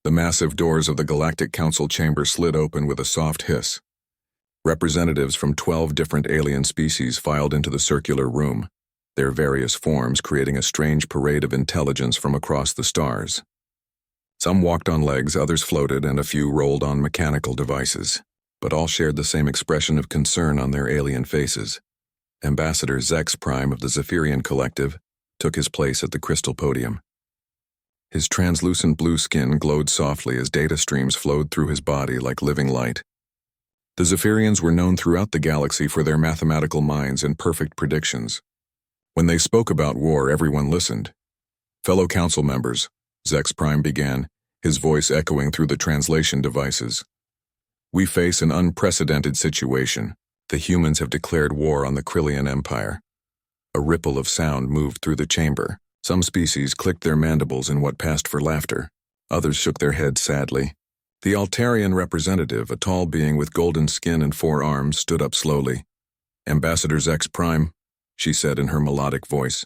The massive doors of the Galactic Council chamber slid open with a soft hiss. Representatives from 12 different alien species filed into the circular room, their various forms creating a strange parade of intelligence from across the stars. Some walked on legs, others floated, and a few rolled on mechanical devices, but all shared the same expression of concern on their alien faces. Ambassador Zex Prime of the Zephyrian Collective took his place at the crystal podium. His translucent blue skin glowed softly as data streams flowed through his body like living light. The Zephyrians were known throughout the galaxy for their mathematical minds and perfect predictions. When they spoke about war, everyone listened. Fellow council members, Zex Prime began, his voice echoing through the translation devices. We face an unprecedented situation. The humans have declared war on the Krillian Empire. A ripple of sound moved through the chamber. Some species clicked their mandibles in what passed for laughter. Others shook their heads sadly. The Altarian representative, a tall being with golden skin and 4 arms, stood up slowly. Ambassador Zex Prime, she said in her melodic voice.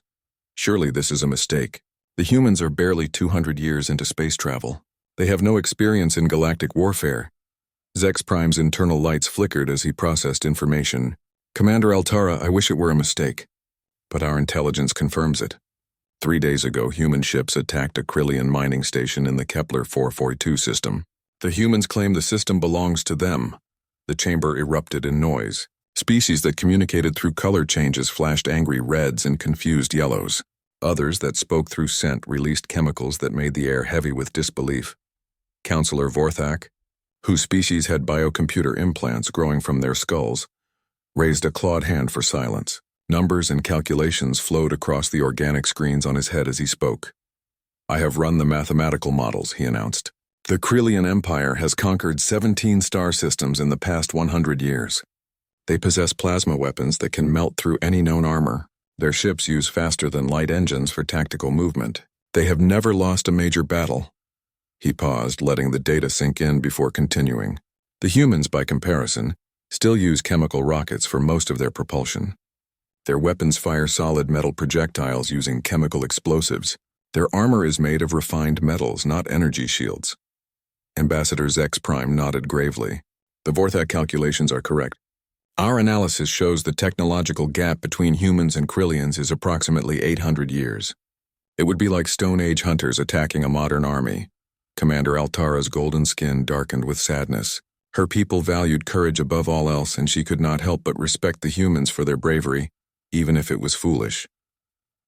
Surely this is a mistake. The humans are barely 200 years into space travel. They have no experience in galactic warfare. Zex Prime's internal lights flickered as he processed information. Commander Altara, I wish it were a mistake. But our intelligence confirms it. 3 days ago, human ships attacked a Krillian mining station in the Kepler 442 system. The humans claim the system belongs to them. The chamber erupted in noise. Species that communicated through color changes flashed angry reds and confused yellows. Others that spoke through scent released chemicals that made the air heavy with disbelief. Counselor Vorthak, whose species had biocomputer implants growing from their skulls, raised a clawed hand for silence. Numbers and calculations flowed across the organic screens on his head as he spoke. I have run the mathematical models, he announced. The Krillian Empire has conquered 17 star systems in the past 100 years. They possess plasma weapons that can melt through any known armor. Their ships use faster-than-light engines for tactical movement. They have never lost a major battle. He paused, letting the data sink in before continuing. The humans, by comparison, still use chemical rockets for most of their propulsion. Their weapons fire solid metal projectiles using chemical explosives. Their armor is made of refined metals, not energy shields. Ambassador Zex Prime nodded gravely. The Vorthak calculations are correct. Our analysis shows the technological gap between humans and Krillians is approximately 800 years. It would be like Stone Age hunters attacking a modern army. Commander Altara's golden skin darkened with sadness. Her people valued courage above all else, and she could not help but respect the humans for their bravery, even if it was foolish.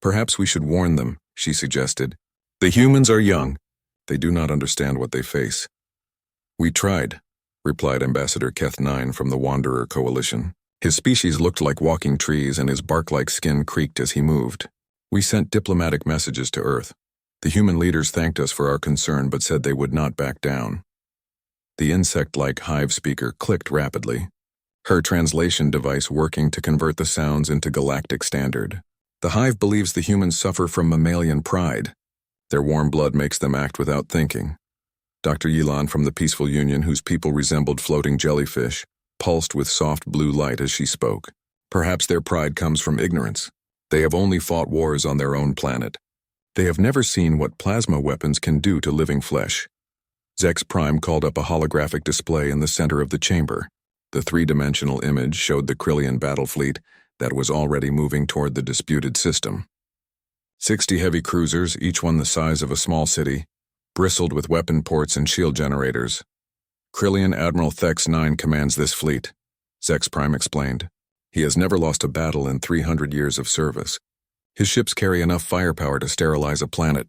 Perhaps we should warn them, she suggested. The humans are young. They do not understand what they face. We tried, replied Ambassador Keth 9 from the Wanderer Coalition. His species looked like walking trees and his bark-like skin creaked as he moved. We sent diplomatic messages to Earth. The human leaders thanked us for our concern but said they would not back down. The insect-like hive speaker clicked rapidly, her translation device working to convert the sounds into galactic standard. The hive believes the humans suffer from mammalian pride. Their warm blood makes them act without thinking. Dr. Yilan from the Peaceful Union, whose people resembled floating jellyfish, pulsed with soft blue light as she spoke. Perhaps their pride comes from ignorance. They have only fought wars on their own planet. They have never seen what plasma weapons can do to living flesh. Zex Prime called up a holographic display in the center of the chamber. The 3-dimensional image showed the Krillian battle fleet that was already moving toward the disputed system. 60 heavy cruisers, each one the size of a small city, bristled with weapon ports and shield generators. Krillian Admiral Thex 9 commands this fleet, Zex Prime explained. He has never lost a battle in 300 years of service. His ships carry enough firepower to sterilize a planet.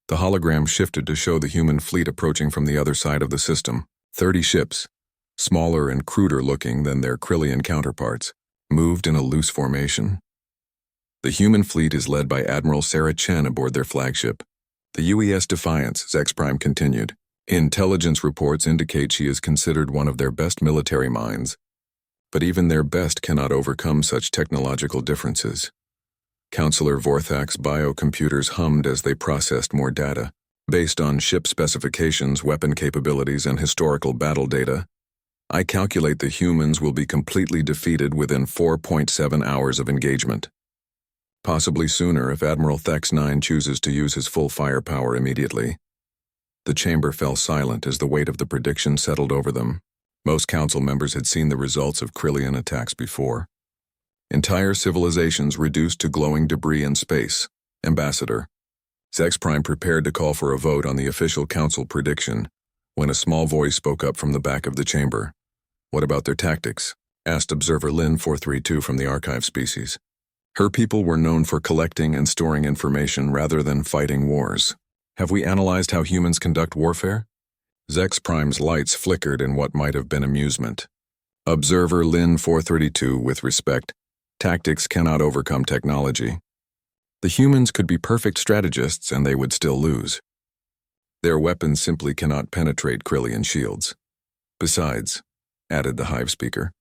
The hologram shifted to show the human fleet approaching from the other side of the system. 30 ships, smaller and cruder looking than their Krillian counterparts, moved in a loose formation. The human fleet is led by Admiral Sarah Chen aboard their flagship, the UES Defiance, Zex Prime continued. Intelligence reports indicate she is considered one of their best military minds, but even their best cannot overcome such technological differences. Counselor Vorthak's biocomputers hummed as they processed more data. Based on ship specifications, weapon capabilities, and historical battle data, I calculate the humans will be completely defeated within 4.7 hours of engagement. Possibly sooner if Admiral Thex 9 chooses to use his full firepower immediately. The chamber fell silent as the weight of the prediction settled over them. Most council members had seen the results of Krillian attacks before. Entire civilizations reduced to glowing debris in space. Ambassador Zex Prime prepared to call for a vote on the official council prediction when a small voice spoke up from the back of the chamber. What about their tactics? Asked Observer Lin 432 from the archive species. Her people were known for collecting and storing information rather than fighting wars. Have we analyzed how humans conduct warfare? Zex Prime's lights flickered in what might have been amusement. Observer Lin 432, with respect, tactics cannot overcome technology. The humans could be perfect strategists and they would still lose. Their weapons simply cannot penetrate Krillian shields. Besides, added the Hive speaker,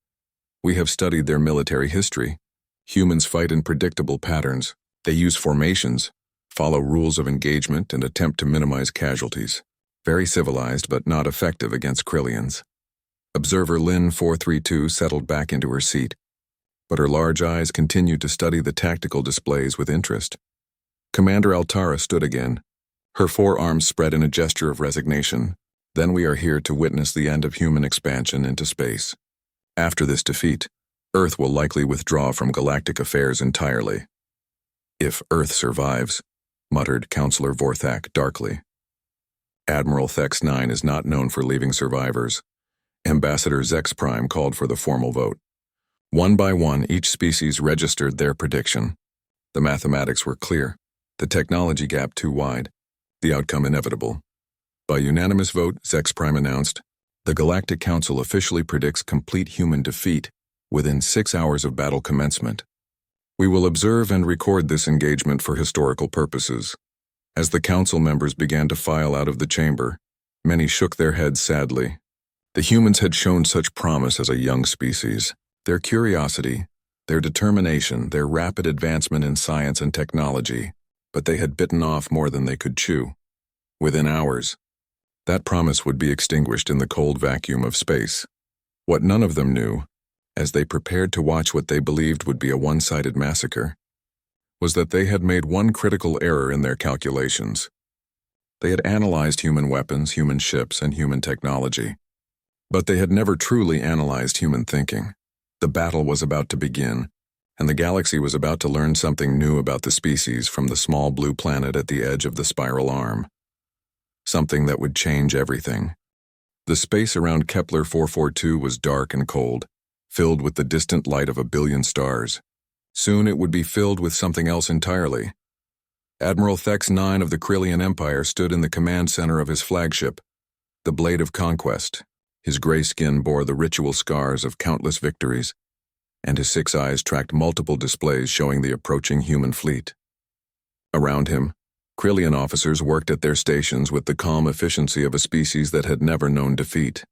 we have studied their military history. Humans fight in predictable patterns. They use formations, follow rules of engagement, and attempt to minimize casualties. Very civilized, but not effective against Krillians. Observer Lin 432 settled back into her seat, but her large eyes continued to study the tactical displays with interest. Commander Altara stood again, her forearms spread in a gesture of resignation. Then we are here to witness the end of human expansion into space. After this defeat, Earth will likely withdraw from galactic affairs entirely. If Earth survives, muttered Counselor Vorthak darkly. Admiral Thex 9 is not known for leaving survivors. Ambassador Zex Prime called for the formal vote. One by one, each species registered their prediction. The mathematics were clear, the technology gap too wide, the outcome inevitable. By unanimous vote, Zex Prime announced, the Galactic Council officially predicts complete human defeat within 6 hours of battle commencement. We will observe and record this engagement for historical purposes. As the council members began to file out of the chamber, many shook their heads sadly. The humans had shown such promise as a young species. Their curiosity, their determination, their rapid advancement in science and technology, but they had bitten off more than they could chew. Within hours, that promise would be extinguished in the cold vacuum of space. What none of them knew, as they prepared to watch what they believed would be a one-sided massacre, was that they had made one critical error in their calculations. They had analyzed human weapons, human ships, and human technology, but they had never truly analyzed human thinking. The battle was about to begin, and the galaxy was about to learn something new about the species from the small blue planet at the edge of the spiral arm. Something that would change everything. The space around Kepler 442 was dark and cold, filled with the distant light of a billion stars. Soon it would be filled with something else entirely. Admiral Thex 9 of the Krillian Empire stood in the command center of his flagship, the Blade of Conquest. His gray skin bore the ritual scars of countless victories, and his 6 eyes tracked multiple displays showing the approaching human fleet. Around him, Krillian officers worked at their stations with the calm efficiency of a species that had never known defeat.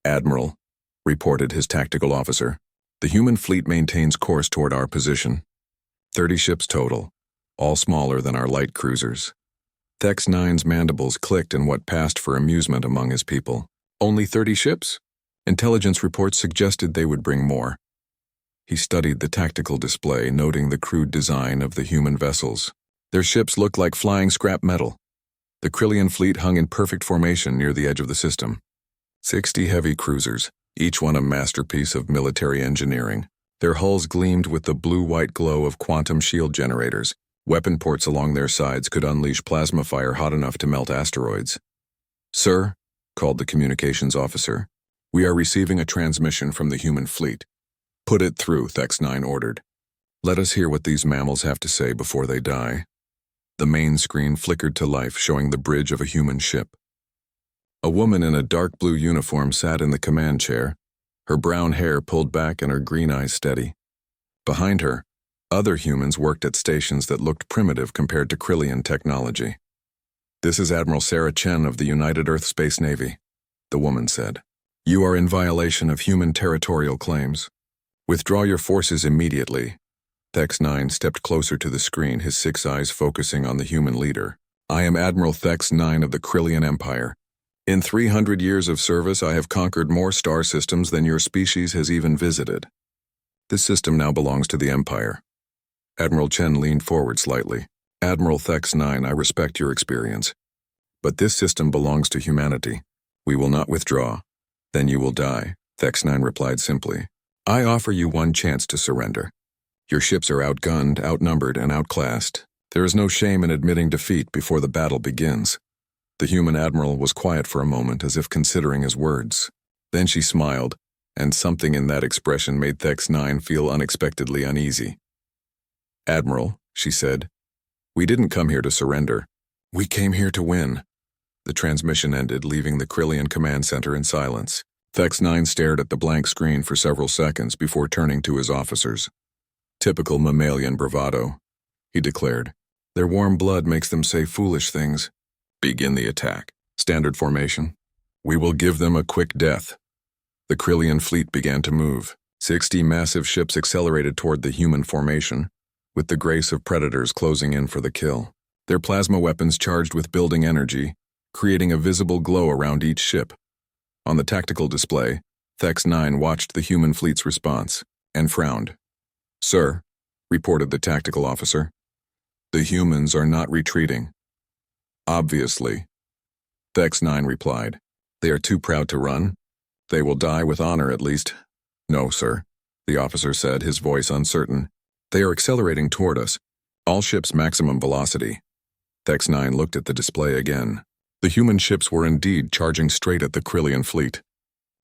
Admiral, reported his tactical officer, the human fleet maintains course toward our position. 30 ships total, all smaller than our light cruisers. Thex 9's mandibles clicked in what passed for amusement among his people. Only 30 ships? Intelligence reports suggested they would bring more. He studied the tactical display, noting the crude design of the human vessels. Their ships looked like flying scrap metal. The Krillian fleet hung in perfect formation near the edge of the system. 60 heavy cruisers, each one a masterpiece of military engineering. Their hulls gleamed with the blue-white glow of quantum shield generators. Weapon ports along their sides could unleash plasma fire hot enough to melt asteroids. "Sir," called the communications officer, "we are receiving a transmission from the human fleet." "Put it through," Thex 9 ordered. "Let us hear what these mammals have to say before they die." The main screen flickered to life, showing the bridge of a human ship. A woman in a dark blue uniform sat in the command chair, her brown hair pulled back and her green eyes steady. Behind her, other humans worked at stations that looked primitive compared to Krillian technology. "This is Admiral Sarah Chen of the United Earth Space Navy," the woman said. "You are in violation of human territorial claims. Withdraw your forces immediately." Thex 9 stepped closer to the screen, his 6 eyes focusing on the human leader. "I am Admiral Thex 9 of the Krillian Empire. In 300 years of service, I have conquered more star systems than your species has even visited. This system now belongs to the Empire." Admiral Chen leaned forward slightly. "Admiral Thex 9, I respect your experience. But this system belongs to humanity. We will not withdraw. Then you will die, Thex9 replied simply. I offer you one chance to surrender. Your ships are outgunned, outnumbered, and outclassed. There is no shame in admitting defeat before the battle begins. The human admiral was quiet for a moment, as if considering his words. Then she smiled, and something in that expression made Thex9 feel unexpectedly uneasy. Admiral, she said, we didn't come here to surrender. We came here to win. The transmission ended, leaving the Krillian command center in silence. Thex9 stared at the blank screen for several seconds before turning to his officers. Typical mammalian bravado, he declared. Their warm blood makes them say foolish things. Begin the attack. Standard formation. We will give them a quick death. The Krillian fleet began to move. 60 massive ships accelerated toward the human formation, with the grace of predators closing in for the kill. Their plasma weapons charged with building energy, creating a visible glow around each ship. On the tactical display, Thex9 watched the human fleet's response, and frowned. Sir, reported the tactical officer, the humans are not retreating. Obviously. Thex9 replied. They are too proud to run. They will die with honor at least. No, sir, the officer said, his voice uncertain. They are accelerating toward us. All ships maximum velocity. Thex9 looked at the display again. The human ships were indeed charging straight at the Krillian fleet.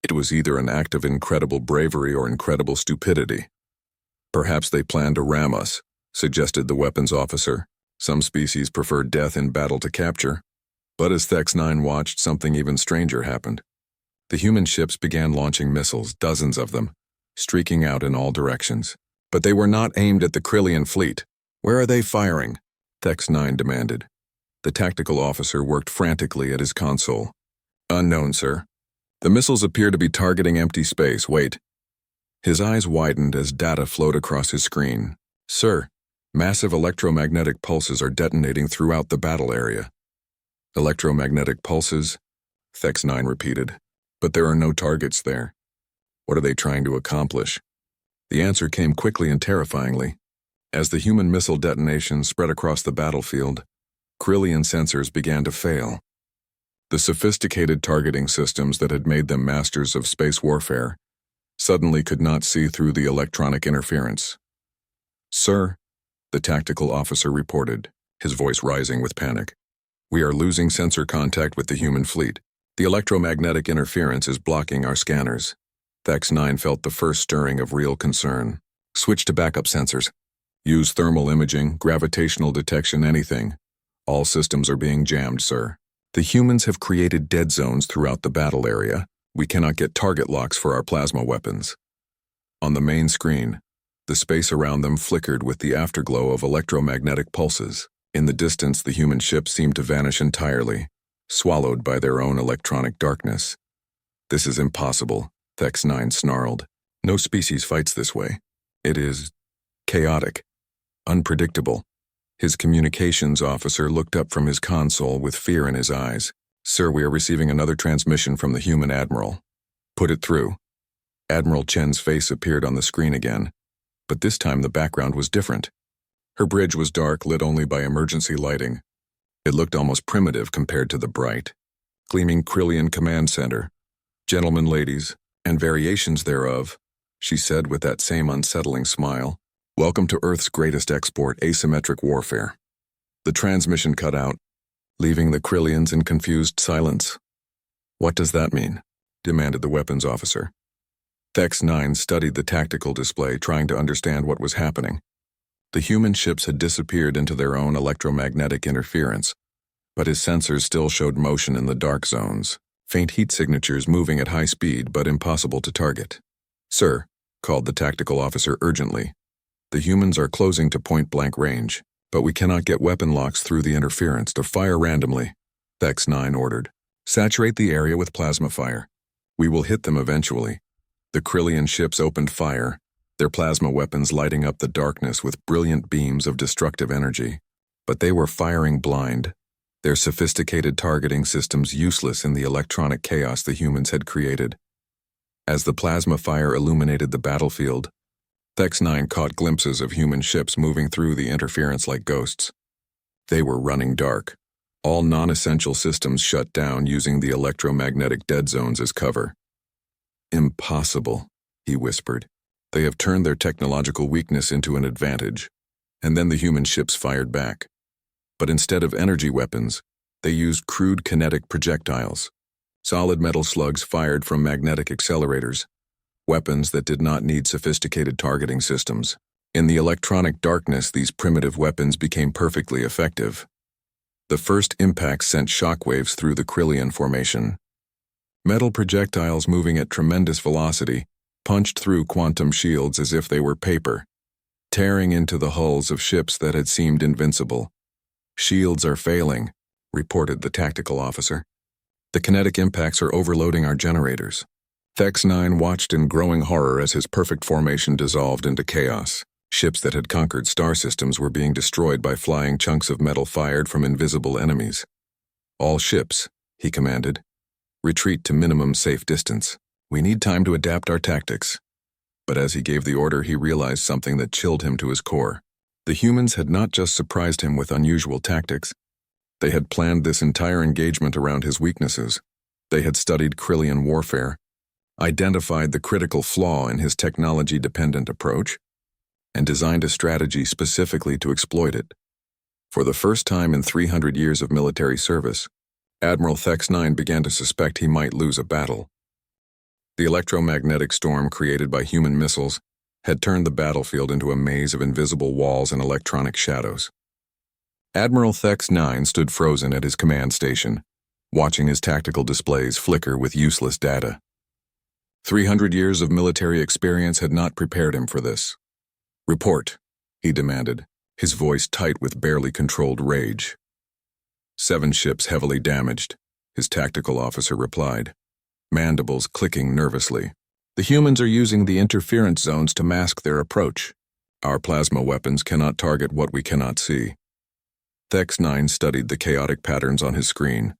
It was either an act of incredible bravery or incredible stupidity. Perhaps they planned to ram us, suggested the weapons officer. Some species prefer death in battle to capture. But as Thex9 watched, something even stranger happened. The human ships began launching missiles, dozens of them, streaking out in all directions. But they were not aimed at the Krillian fleet. Where are they firing? Thex9 demanded. The tactical officer worked frantically at his console. Unknown, sir. The missiles appear to be targeting empty space. Wait. His eyes widened as data flowed across his screen. Sir, massive electromagnetic pulses are detonating throughout the battle area. Electromagnetic pulses? Thex9 repeated. But there are no targets there. What are they trying to accomplish? The answer came quickly and terrifyingly. As the human missile detonations spread across the battlefield, Krillian sensors began to fail. The sophisticated targeting systems that had made them masters of space warfare suddenly could not see through the electronic interference. Sir, the tactical officer reported, his voice rising with panic. We are losing sensor contact with the human fleet. The electromagnetic interference is blocking our scanners. Thex9 felt the first stirring of real concern. Switch to backup sensors. Use thermal imaging, gravitational detection, anything. All systems are being jammed, sir. The humans have created dead zones throughout the battle area. We cannot get target locks for our plasma weapons. On the main screen, the space around them flickered with the afterglow of electromagnetic pulses. In the distance, the human ships seemed to vanish entirely, swallowed by their own electronic darkness. This is impossible, Thex9 snarled. No species fights this way. It is chaotic, unpredictable. His communications officer looked up from his console with fear in his eyes. Sir, we are receiving another transmission from the human admiral. Put it through. Admiral Chen's face appeared on the screen again, but this time the background was different. Her bridge was dark, lit only by emergency lighting. It looked almost primitive compared to the bright, gleaming Krillian command center. Gentlemen, ladies, and variations thereof, she said with that same unsettling smile. Welcome to Earth's greatest export, asymmetric warfare. The transmission cut out, leaving the Krillians in confused silence. What does that mean? Demanded the weapons officer. Thex9 studied the tactical display, trying to understand what was happening. The human ships had disappeared into their own electromagnetic interference, but his sensors still showed motion in the dark zones, faint heat signatures moving at high speed but impossible to target. Sir, called the tactical officer urgently. The humans are closing to point-blank range, but we cannot get weapon locks through the interference to fire randomly, Thex9 ordered. Saturate the area with plasma fire. We will hit them eventually. The Krillian ships opened fire, their plasma weapons lighting up the darkness with brilliant beams of destructive energy. But they were firing blind, their sophisticated targeting systems useless in the electronic chaos the humans had created. As the plasma fire illuminated the battlefield, Thex9 caught glimpses of human ships moving through the interference like ghosts. They were running dark, All non-essential systems shut down using the electromagnetic dead zones as cover. Impossible, he whispered. They have turned their technological weakness into an advantage. And then the human ships fired back. But instead of energy weapons, they used crude kinetic projectiles. Solid metal slugs fired from magnetic accelerators. Weapons that did not need sophisticated targeting systems. In the electronic darkness, these primitive weapons became perfectly effective. The first impacts sent shockwaves through the Krillian formation. Metal projectiles moving at tremendous velocity punched through quantum shields as if they were paper, tearing into the hulls of ships that had seemed invincible. "Shields are failing," reported the tactical officer. "The kinetic impacts are overloading our generators." Thex-9 watched in growing horror as his perfect formation dissolved into chaos. Ships that had conquered star systems were being destroyed by flying chunks of metal fired from invisible enemies. "All ships," he commanded, "retreat to minimum safe distance. We need time to adapt our tactics." But as he gave the order, he realized something that chilled him to his core. The humans had not just surprised him with unusual tactics. They had planned this entire engagement around his weaknesses. They had studied Krillian warfare, identified the critical flaw in his technology-dependent approach, and designed a strategy specifically to exploit it. For the first time in 300 years of military service, Admiral Thex-9 began to suspect he might lose a battle. The electromagnetic storm created by human missiles had turned the battlefield into a maze of invisible walls and electronic shadows. Admiral Thex-9 stood frozen at his command station, watching his tactical displays flicker with useless data. 300 years of military experience had not prepared him for this. "Report," he demanded, his voice tight with barely controlled rage. "7 ships heavily damaged," his tactical officer replied, mandibles clicking nervously. "The humans are using the interference zones to mask their approach. Our plasma weapons cannot target what we cannot see." Thex-9 studied the chaotic patterns on his screen.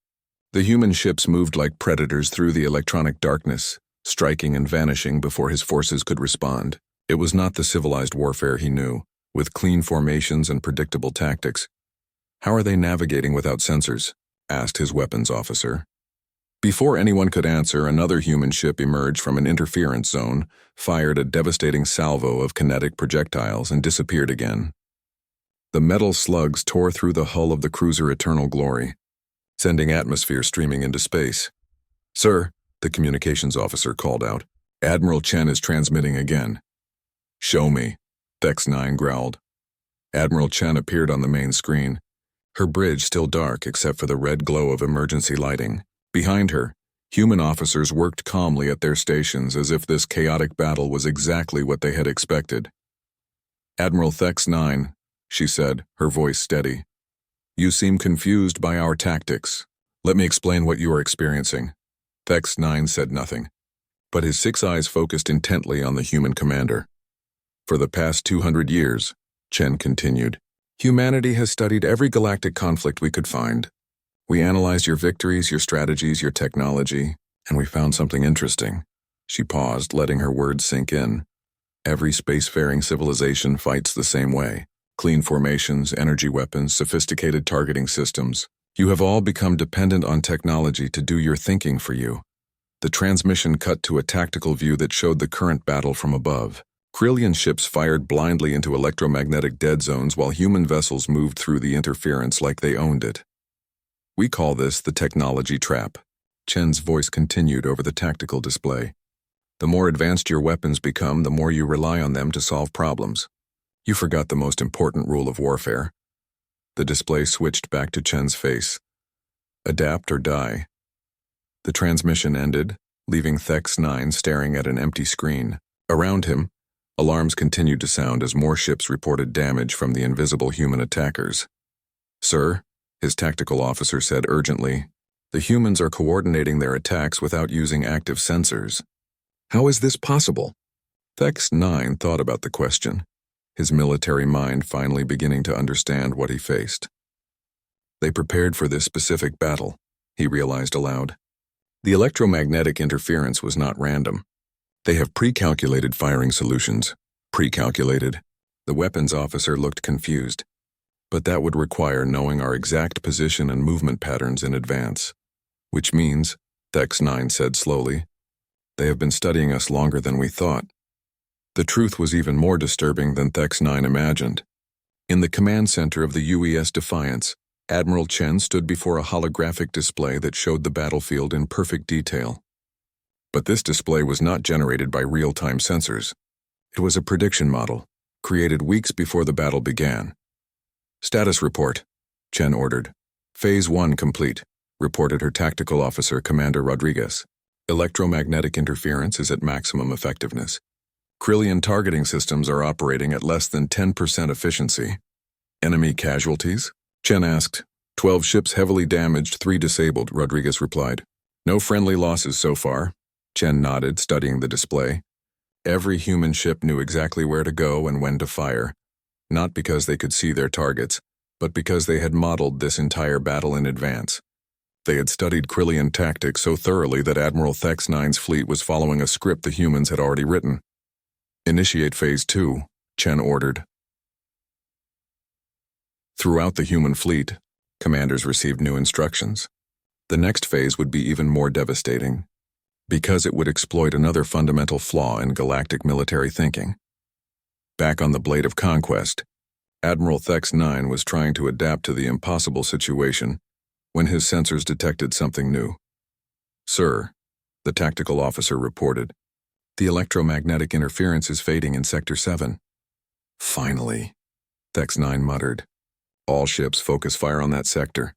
The human ships moved like predators through the electronic darkness, striking and vanishing before his forces could respond. It was not the civilized warfare he knew, with clean formations and predictable tactics. "How are they navigating without sensors?" asked his weapons officer. Before anyone could answer, another human ship emerged from an interference zone, fired a devastating salvo of kinetic projectiles, and disappeared again. The metal slugs tore through the hull of the cruiser Eternal Glory, sending atmosphere streaming into space. "Sir," the communications officer called out, "Admiral Chen is transmitting again." "Show me," Thex-9 growled. Admiral Chen appeared on the main screen, her bridge still dark except for the red glow of emergency lighting. Behind her, human officers worked calmly at their stations as if this chaotic battle was exactly what they had expected. "Admiral Thex-9, she said, her voice steady. "You seem confused by our tactics. Let me explain what you are experiencing." Thex-9 said nothing, but his 6 eyes focused intently on the human commander. "For the past 200 years, Chen continued, humanity has studied every galactic conflict we could find. We analyzed your victories, your strategies, your technology, and we found something interesting." She paused, letting her words sink in. "Every spacefaring civilization fights the same way. Clean formations, energy weapons, sophisticated targeting systems. You have all become dependent on technology to do your thinking for you." The transmission cut to a tactical view that showed the current battle from above. Krillian ships fired blindly into electromagnetic dead zones while human vessels moved through the interference like they owned it. "We call this the technology trap," Chen's voice continued over the tactical display. "The more advanced your weapons become, the more you rely on them to solve problems. You forgot the most important rule of warfare." The display switched back to Chen's face. "Adapt or die." The transmission ended, leaving Thex-9 staring at an empty screen. Around him, alarms continued to sound as more ships reported damage from the invisible human attackers. "Sir," his tactical officer said urgently, "the humans are coordinating their attacks without using active sensors." "How is this possible?" Thex-9 thought about the question, his military mind finally beginning to understand what he faced. They prepared for this specific battle, he realized aloud. The electromagnetic interference was not random. They have pre-calculated firing solutions. Pre-calculated. The weapons officer looked confused. But that would require knowing our exact position and movement patterns in advance. Which means, Thex-9 said slowly, they have been studying us longer than we thought. The truth was even more disturbing than Thex-9 imagined. In the command center of the UES Defiance, Admiral Chen stood before a holographic display that showed the battlefield in perfect detail. But this display was not generated by real-time sensors. It was a prediction model, created weeks before the battle began. Status report, Chen ordered. Phase 1 complete, reported her tactical officer, Commander Rodriguez. Electromagnetic interference is at maximum effectiveness. Krillian targeting systems are operating at less than 10% efficiency. Enemy casualties? Chen asked. 12 ships heavily damaged, 3 disabled, Rodriguez replied. No friendly losses so far. Chen nodded, studying the display. Every human ship knew exactly where to go and when to fire, not because they could see their targets, but because they had modeled this entire battle in advance. They had studied Krillian tactics so thoroughly that Admiral Thex-9's fleet was following a script the humans had already written. Initiate Phase 2, Chen ordered. Throughout the human fleet, commanders received new instructions. The next phase would be even more devastating, because it would exploit another fundamental flaw in galactic military thinking. Back on the Blade of Conquest, Admiral Thex-9 was trying to adapt to the impossible situation when his sensors detected something new. Sir, the tactical officer reported, the electromagnetic interference is fading in Sector 7. Finally, Thex-9 muttered. All ships focus fire on that sector.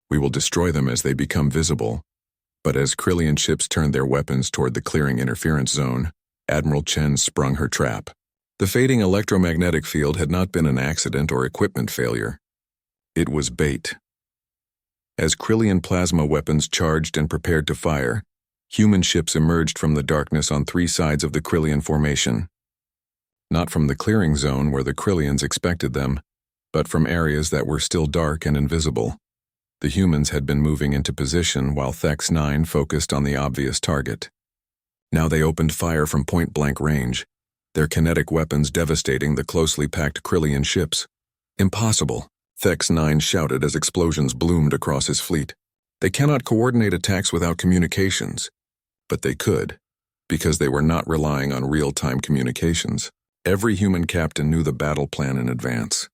We will destroy them as they become visible. But as Krillian ships turned their weapons toward the clearing interference zone, Admiral Chen sprung her trap. The fading electromagnetic field had not been an accident or equipment failure. It was bait. As Krillian plasma weapons charged and prepared to fire, human ships emerged from the darkness on 3 sides of the Krillian formation. Not from the clearing zone where the Krillians expected them, but from areas that were still dark and invisible. The humans had been moving into position while Thex-9 focused on the obvious target. Now they opened fire from point-blank range, their kinetic weapons devastating the closely packed Krillian ships. Impossible, Thex-9 shouted as explosions bloomed across his fleet. They cannot coordinate attacks without communications. But they could, because they were not relying on real-time communications. Every human captain knew the battle plan in advance.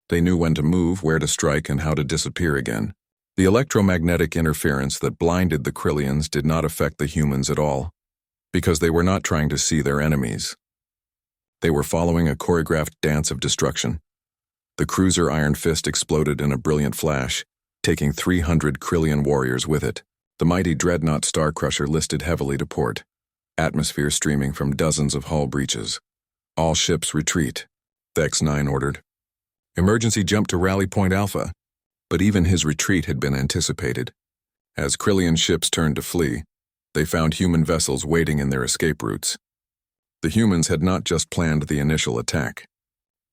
They knew when to move, where to strike, and how to disappear again. The electromagnetic interference that blinded the Krillians did not affect the humans at all, because they were not trying to see their enemies. They were following a choreographed dance of destruction. The cruiser Iron Fist exploded in a brilliant flash, taking 300 Krillian warriors with it. The mighty dreadnought Starcrusher listed heavily to port, atmosphere streaming from dozens of hull breaches. All ships retreat, Thex-9 ordered. Emergency jump to Rally Point Alpha. But even his retreat had been anticipated. As Krillian ships turned to flee, they found human vessels waiting in their escape routes. The humans had not just planned the initial attack.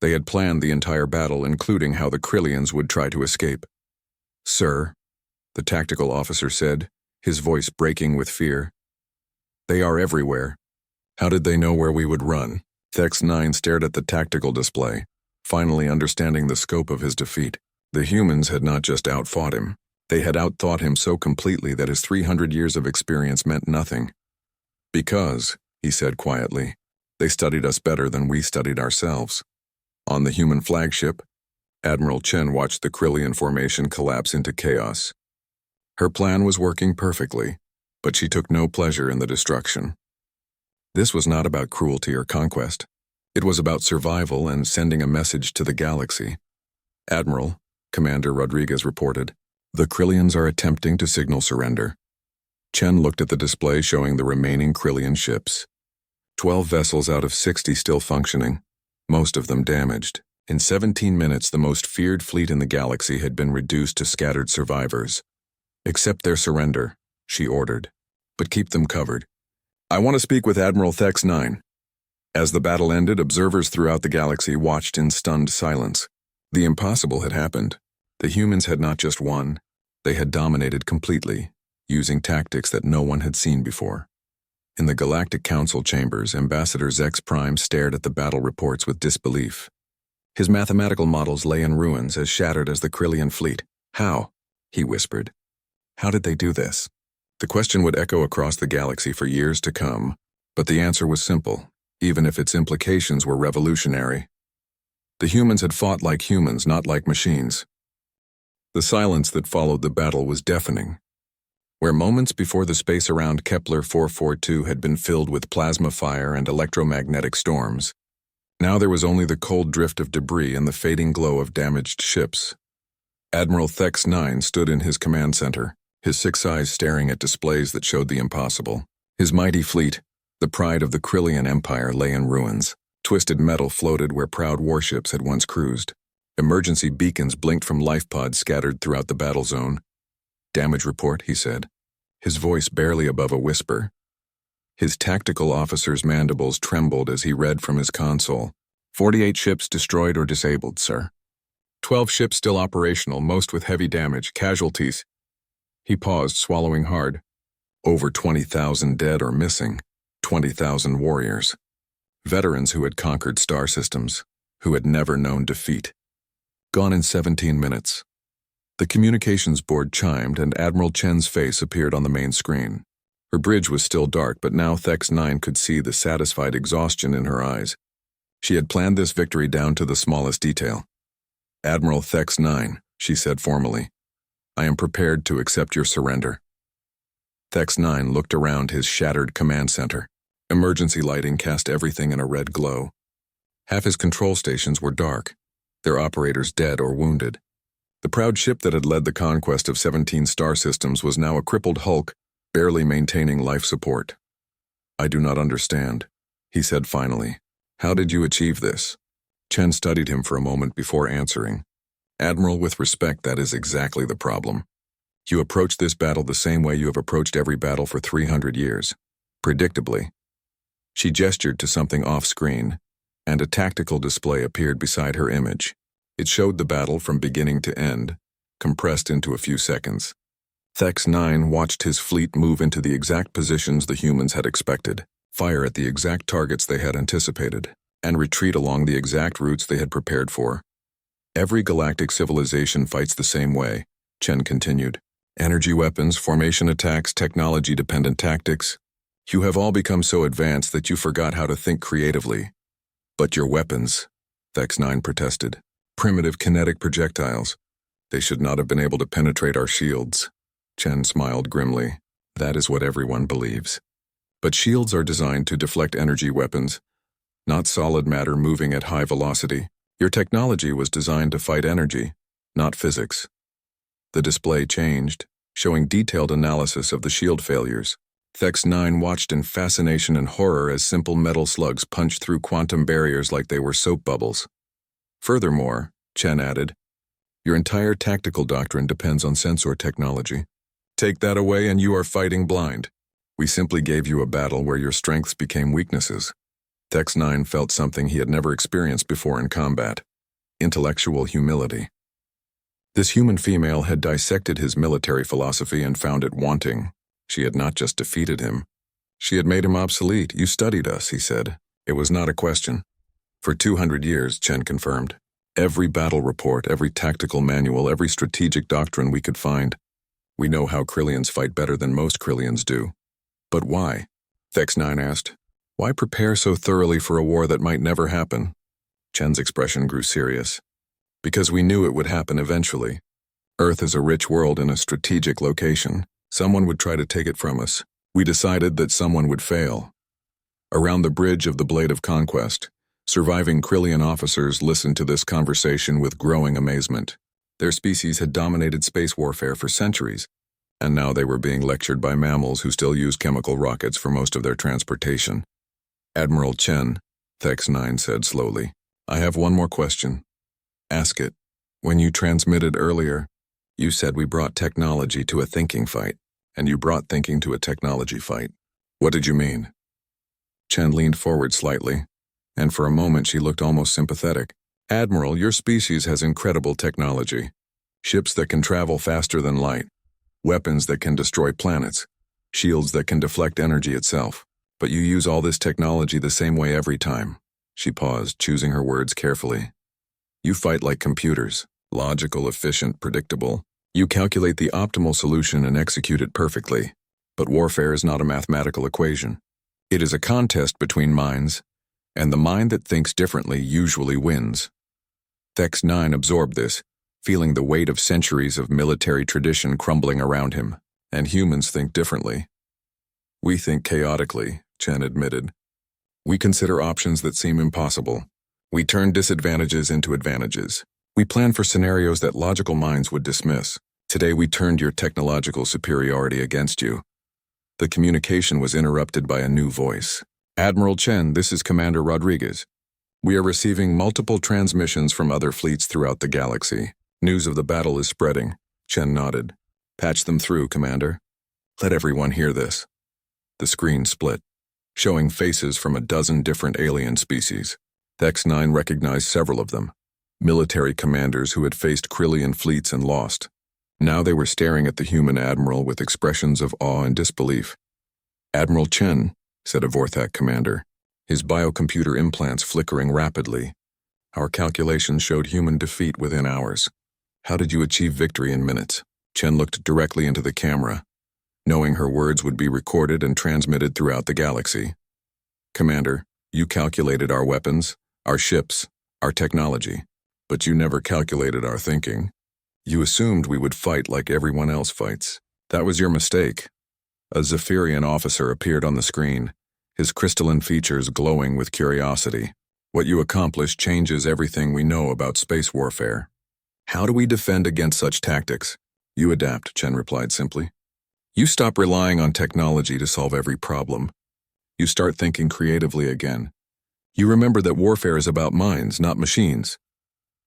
They had planned the entire battle, including how the Krillians would try to escape. Sir, the tactical officer said, his voice breaking with fear. They are everywhere. How did they know where we would run? Thex-9 stared at the tactical display, finally understanding the scope of his defeat. The humans had not just outfought him. They had outthought him so completely that his 300 years of experience meant nothing. Because, he said quietly, they studied us better than we studied ourselves. On the human flagship, Admiral Chen watched the Krillian formation collapse into chaos. Her plan was working perfectly, but she took no pleasure in the destruction. This was not about cruelty or conquest. It was about survival and sending a message to the galaxy. Admiral, Commander Rodriguez reported, the Krillians are attempting to signal surrender. Chen looked at the display showing the remaining Krillian ships. 12 vessels out of 60 still functioning, most of them damaged. In 17 minutes, the most feared fleet in the galaxy had been reduced to scattered survivors. Accept their surrender, she ordered, but keep them covered. I want to speak with Admiral Thex-9. As the battle ended, observers throughout the galaxy watched in stunned silence. The impossible had happened. The humans had not just won, they had dominated completely, using tactics that no one had seen before. In the Galactic Council chambers, Ambassador Zex Prime stared at the battle reports with disbelief. His mathematical models lay in ruins, as shattered as the Krillian fleet. How? He whispered. How did they do this? The question would echo across the galaxy for years to come, but the answer was simple, even if its implications were revolutionary. The humans had fought like humans, not like machines. The silence that followed the battle was deafening. Where moments before the space around Kepler 442 had been filled with plasma fire and electromagnetic storms, now there was only the cold drift of debris and the fading glow of damaged ships. Admiral Thex 9 stood in his command center, his 6 eyes staring at displays that showed the impossible. His mighty fleet, the pride of the Krillian Empire, lay in ruins. Twisted metal floated where proud warships had once cruised. Emergency beacons blinked from life pods scattered throughout the battle zone. Damage report, he said, his voice barely above a whisper. His tactical officer's mandibles trembled as he read from his console. 48 ships destroyed or disabled, sir. 12 ships still operational, most with heavy damage, casualties. He paused, swallowing hard. Over 20,000 dead or missing, 20,000 warriors. Veterans who had conquered star systems, who had never known defeat. Gone in 17 minutes. The communications board chimed and Admiral Chen's face appeared on the main screen. Her bridge was still dark, but now Thex 9 could see the satisfied exhaustion in her eyes. She had planned this victory down to the smallest detail. Admiral Thex 9, she said formally, I am prepared to accept your surrender. Thex 9 looked around his shattered command center. Emergency lighting cast everything in a red glow. Half his control stations were dark, their operators dead or wounded. The proud ship that had led the conquest of 17 star systems was now a crippled hulk, barely maintaining life support. I do not understand, he said finally. How did you achieve this? Chen studied him for a moment before answering. Admiral, with respect, that is exactly the problem. You approached this battle the same way you have approached every battle for 300 years. Predictably. She gestured to something off-screen, and a tactical display appeared beside her image. It showed the battle from beginning to end, compressed into a few seconds. Thex 9 watched his fleet move into the exact positions the humans had expected, fire at the exact targets they had anticipated, and retreat along the exact routes they had prepared for. Every galactic civilization fights the same way, Chen continued. Energy weapons, formation attacks, technology-dependent tactics. You have all become so advanced that you forgot how to think creatively. But your weapons, Thex 9 protested. Primitive kinetic projectiles. They should not have been able to penetrate our shields. Chen smiled grimly. That is what everyone believes. But shields are designed to deflect energy weapons, not solid matter moving at high velocity. Your technology was designed to fight energy, not physics. The display changed, showing detailed analysis of the shield failures. Thex 9 watched in fascination and horror as simple metal slugs punched through quantum barriers like they were soap bubbles. Furthermore, Chen added, your entire tactical doctrine depends on sensor technology. Take that away and you are fighting blind. We simply gave you a battle where your strengths became weaknesses. Thex 9 felt something he had never experienced before in combat. Intellectual humility. This human female had dissected his military philosophy and found it wanting. She had not just defeated him. She had made him obsolete. You studied us, he said. It was not a question. For 200 years, Chen confirmed. Every battle report, every tactical manual, every strategic doctrine we could find. We know how Krillians fight better than most Krillians do. But why? Thex 9 asked. Why prepare so thoroughly for a war that might never happen? Chen's expression grew serious. Because we knew it would happen eventually. Earth is a rich world in a strategic location. Someone would try to take it from us. We decided that someone would fail. Around the bridge of the Blade of Conquest, surviving Krillian officers listened to this conversation with growing amazement. Their species had dominated space warfare for centuries, and now they were being lectured by mammals who still use chemical rockets for most of their transportation. Admiral Chen, Thex 9 said slowly, I have one more question. Ask it. When you transmitted earlier, you said we brought technology to a thinking fight, and you brought thinking to a technology fight. What did you mean? Chen leaned forward slightly, and for a moment she looked almost sympathetic. Admiral, your species has incredible technology. Ships that can travel faster than light, weapons that can destroy planets, shields that can deflect energy itself. But you use all this technology the same way every time. She paused, choosing her words carefully. You fight like computers, logical, efficient, predictable. You calculate the optimal solution and execute it perfectly. But warfare is not a mathematical equation. It is a contest between minds, and the mind that thinks differently usually wins. Thex 9 absorbed this, feeling the weight of centuries of military tradition crumbling around him, and humans think differently. We think chaotically, Chen admitted. We consider options that seem impossible. We turn disadvantages into advantages. We plan for scenarios that logical minds would dismiss. Today we turned your technological superiority against you. The communication was interrupted by a new voice. Admiral Chen, this is Commander Rodriguez. We are receiving multiple transmissions from other fleets throughout the galaxy. News of the battle is spreading. Chen nodded. Patch them through, Commander. Let everyone hear this. The screen split, showing faces from a dozen different alien species. Thex 9 recognized several of them. Military commanders who had faced Krillian fleets and lost. Now they were staring at the human admiral with expressions of awe and disbelief. Admiral Chen, said a Vorthak commander, his biocomputer implants flickering rapidly. Our calculations showed human defeat within hours. How did you achieve victory in minutes? Chen looked directly into the camera, knowing her words would be recorded and transmitted throughout the galaxy. Commander, you calculated our weapons, our ships, our technology, but you never calculated our thinking. You assumed we would fight like everyone else fights. That was your mistake. A Zephyrian officer appeared on the screen, his crystalline features glowing with curiosity. What you accomplished changes everything we know about space warfare. How do we defend against such tactics? You adapt, Chen replied simply. You stop relying on technology to solve every problem. You start thinking creatively again. You remember that warfare is about minds, not machines.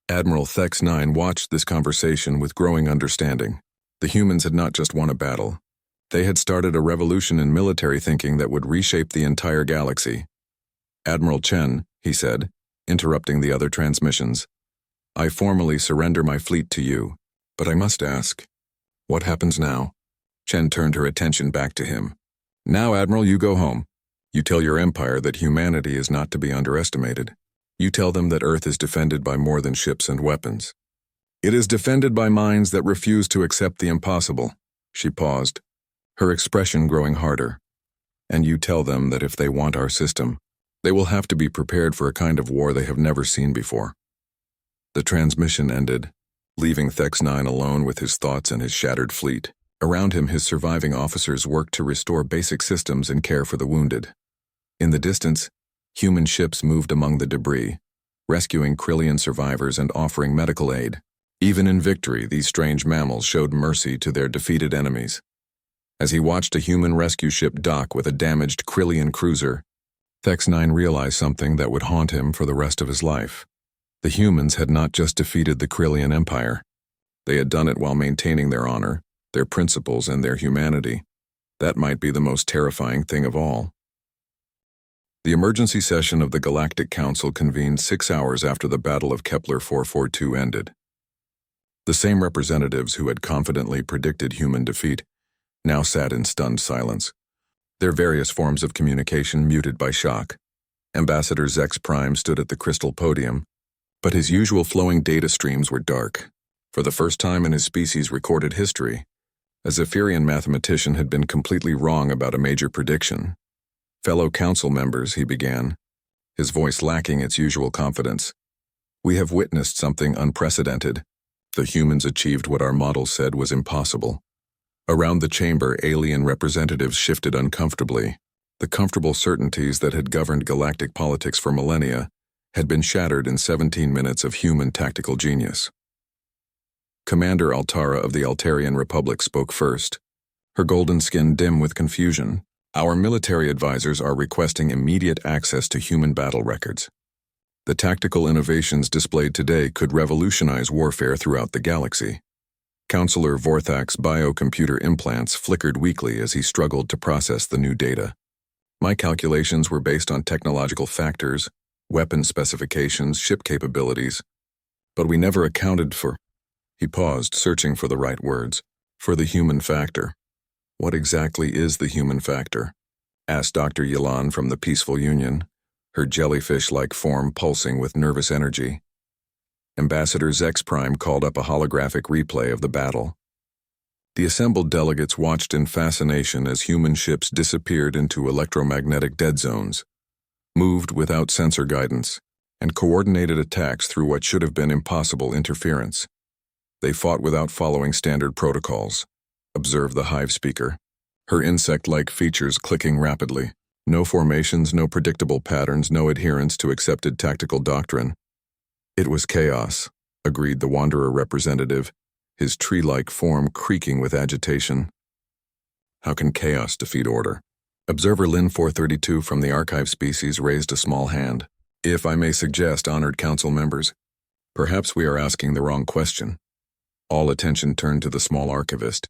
Admiral Thex 9 watched this conversation with growing understanding. The humans had not just won a battle. They had started a revolution in military thinking that would reshape the entire galaxy. Admiral Chen, he said, interrupting the other transmissions, I formally surrender my fleet to you, but I must ask, what happens now? Chen turned her attention back to him. Now, Admiral, you go home. You tell your empire that humanity is not to be underestimated. You tell them that Earth is defended by more than ships and weapons. It is defended by minds that refuse to accept the impossible. She paused, her expression growing harder. And you tell them that if they want our system, they will have to be prepared for a kind of war they have never seen before. The transmission ended, leaving Thex 9 alone with his thoughts and his shattered fleet. Around him, his surviving officers worked to restore basic systems and care for the wounded. In the distance, human ships moved among the debris, rescuing Krillian survivors and offering medical aid. Even in victory, these strange mammals showed mercy to their defeated enemies. As he watched a human rescue ship dock with a damaged Krillian cruiser, Thex 9 realized something that would haunt him for the rest of his life. The humans had not just defeated the Krillian Empire. They had done it while maintaining their honor, their principles, and their humanity. That might be the most terrifying thing of all. The emergency session of the Galactic Council convened 6 hours after the Battle of Kepler 442 ended. The same representatives who had confidently predicted human defeat now sat in stunned silence, their various forms of communication muted by shock. Ambassador Zex Prime stood at the crystal podium, but his usual flowing data streams were dark. For the first time in his species' recorded history, a Zephyrian mathematician had been completely wrong about a major prediction. Fellow council members, he began, his voice lacking its usual confidence. We have witnessed something unprecedented. The humans achieved what our model said was impossible. Around the chamber, alien representatives shifted uncomfortably. The comfortable certainties that had governed galactic politics for millennia had been shattered in 17 minutes of human tactical genius. Commander Altara of the Altarian Republic spoke first, her golden skin dim with confusion. Our military advisors are requesting immediate access to human battle records. The tactical innovations displayed today could revolutionize warfare throughout the galaxy. Counselor Vorthak's biocomputer implants flickered weakly as he struggled to process the new data. My calculations were based on technological factors, weapon specifications, ship capabilities, but we never accounted for— He paused, searching for the right words. For the human factor. What exactly is the human factor? Asked Dr. Yilan from the Peaceful Union, her jellyfish-like form pulsing with nervous energy. Ambassador Zex Prime called up a holographic replay of the battle. The assembled delegates watched in fascination as human ships disappeared into electromagnetic dead zones, moved without sensor guidance, and coordinated attacks through what should have been impossible interference. They fought without following standard protocols, observed the Hive speaker, her insect-like features clicking rapidly. No formations, no predictable patterns, no adherence to accepted tactical doctrine. It was chaos, agreed the Wanderer representative, his tree-like form creaking with agitation. How can chaos defeat order? Observer Lin 432 from the archive species raised a small hand. If I may suggest, honored council members, perhaps we are asking the wrong question. All attention turned to the small archivist,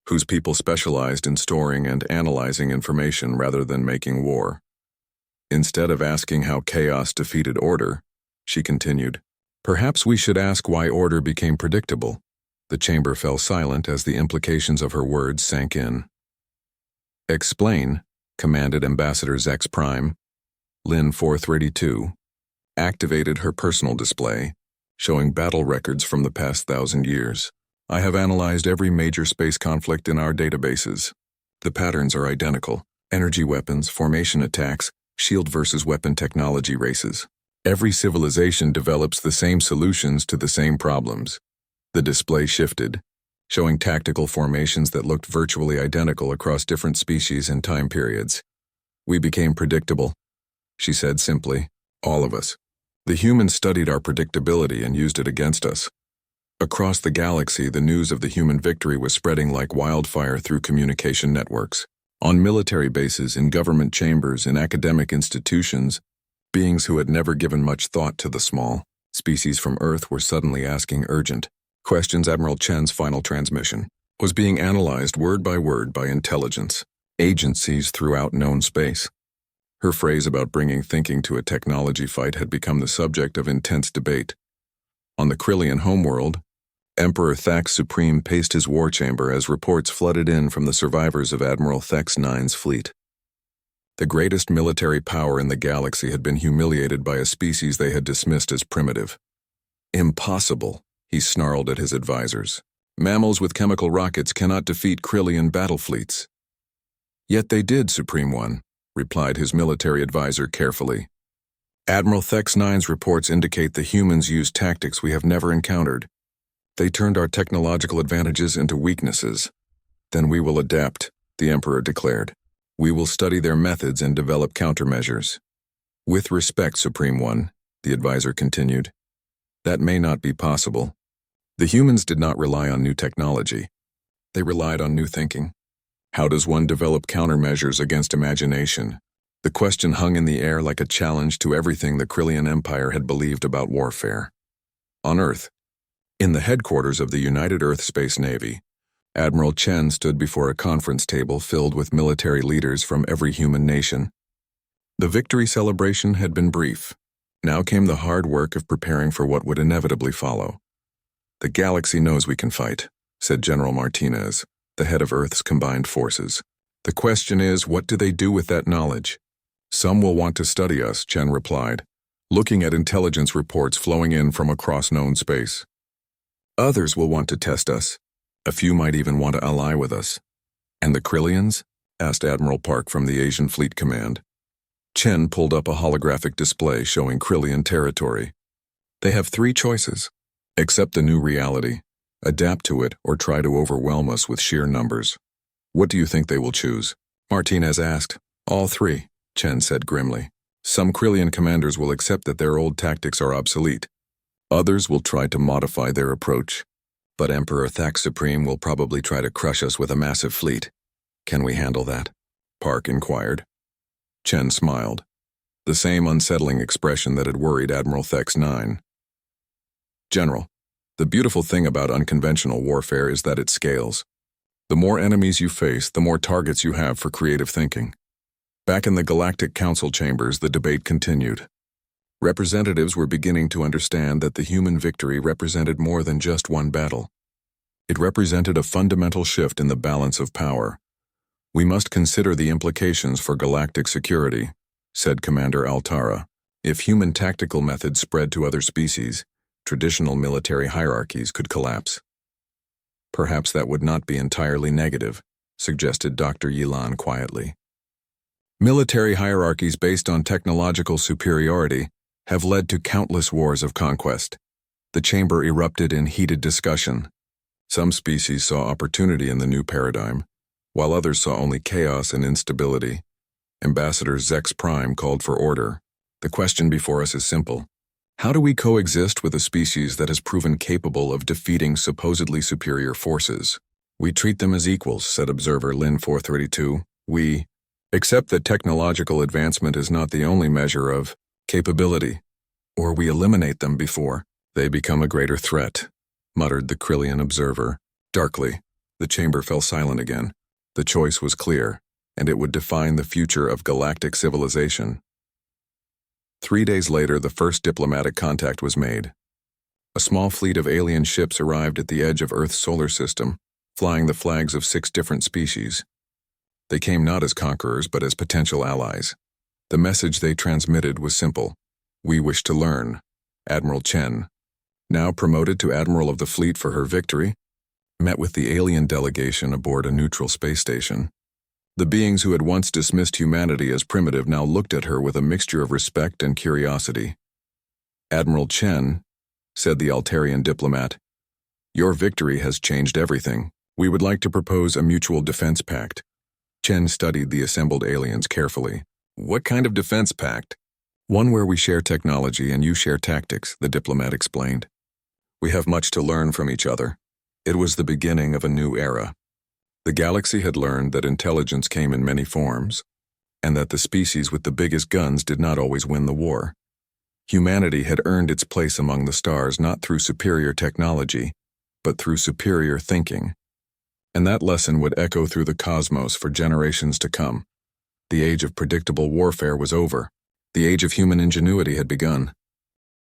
whose people specialized in storing and analyzing information rather than making war. Instead of asking how chaos defeated order, she continued, perhaps we should ask why order became predictable. The chamber fell silent as the implications of her words sank in. Explain, commanded Ambassador Zex Prime. Lin 432 activated her personal display, showing battle records from the past 1,000 years. I have analyzed every major space conflict in our databases. The patterns are identical. Energy weapons, formation attacks, shield versus weapon technology races. Every civilization develops the same solutions to the same problems. The display shifted, showing tactical formations that looked virtually identical across different species and time periods. We became predictable, she said simply. All of us. The humans studied our predictability and used it against us. Across the galaxy, the news of the human victory was spreading like wildfire through communication networks. On military bases, in government chambers, in academic institutions, beings who had never given much thought to the small species from Earth were suddenly asking urgent questions. Admiral Chen's final transmission was being analyzed word by intelligence agencies throughout known space. Her phrase about bringing thinking to a technology fight had become the subject of intense debate. On the Krillian homeworld, Emperor Thax Supreme paced his war chamber as reports flooded in from the survivors of Admiral Thax IX's fleet. The greatest military power in the galaxy had been humiliated by a species they had dismissed as primitive. Impossible, he snarled at his advisors. Mammals with chemical rockets cannot defeat Krillian battle fleets. Yet they did, Supreme One, replied his military advisor carefully. Admiral Thax IX's reports indicate the humans used tactics we have never encountered. They turned our technological advantages into weaknesses. Then we will adapt, the Emperor declared. We will study their methods and develop countermeasures. With respect, Supreme One, the advisor continued. That may not be possible. The humans did not rely on new technology. They relied on new thinking. How does one develop countermeasures against imagination? The question hung in the air like a challenge to everything the Krillian Empire had believed about warfare. On Earth, in the headquarters of the United Earth Space Navy, Admiral Chen stood before a conference table filled with military leaders from every human nation. The victory celebration had been brief. Now came the hard work of preparing for what would inevitably follow. The galaxy knows we can fight, said General Martinez, the head of Earth's combined forces. The question is, what do they do with that knowledge? Some will want to study us, Chen replied, looking at intelligence reports flowing in from across known space. Others will want to test us. A few might even want to ally with us. And the Krillians? Asked Admiral Park from the Asian Fleet Command. Chen pulled up a holographic display showing Krillian territory. They have 3 choices. Accept the new reality, adapt to it, or try to overwhelm us with sheer numbers. What do you think they will choose? Martinez asked. All 3, Chen said grimly. Some Krillian commanders will accept that their old tactics are obsolete. Others will try to modify their approach. But Emperor Thax Supreme will probably try to crush us with a massive fleet. Can we handle that? Park inquired. Chen smiled, the same unsettling expression that had worried Admiral Thax IX. General, the beautiful thing about unconventional warfare is that it scales. The more enemies you face, the more targets you have for creative thinking. Back in the Galactic Council chambers, the debate continued. Representatives were beginning to understand that the human victory represented more than just one battle. It represented a fundamental shift in the balance of power. We must consider the implications for galactic security, said Commander Altara. If human tactical methods spread to other species, traditional military hierarchies could collapse. Perhaps that would not be entirely negative, suggested Dr. Yilan quietly. Military hierarchies based on technological superiority have led to countless wars of conquest. The chamber erupted in heated discussion. Some species saw opportunity in the new paradigm, while others saw only chaos and instability. Ambassador Zex Prime called for order. The question before us is simple. How do we coexist with a species that has proven capable of defeating supposedly superior forces? We treat them as equals, said observer Lin 432. We accept that technological advancement is not the only measure of capability, or we eliminate them before they become a greater threat, muttered the Krillian observer. Darkly, the chamber fell silent again. The choice was clear, and it would define the future of galactic civilization. 3 days later, the first diplomatic contact was made. A small fleet of alien ships arrived at the edge of Earth's solar system, flying the flags of 6 different species. They came not as conquerors, but as potential allies. The message they transmitted was simple. We wish to learn. Admiral Chen, now promoted to Admiral of the Fleet for her victory, met with the alien delegation aboard a neutral space station. The beings who had once dismissed humanity as primitive now looked at her with a mixture of respect and curiosity. Admiral Chen, said the Altarian diplomat, your victory has changed everything. We would like to propose a mutual defense pact. Chen studied the assembled aliens carefully. What kind of defense pact? One where we share technology and you share tactics, the diplomat explained. We have much to learn from each other. It was the beginning of a new era. The galaxy had learned that intelligence came in many forms, and that the species with the biggest guns did not always win the war. Humanity had earned its place among the stars not through superior technology, but through superior thinking. And that lesson would echo through the cosmos for generations to come. The age of predictable warfare was over. The age of human ingenuity had begun.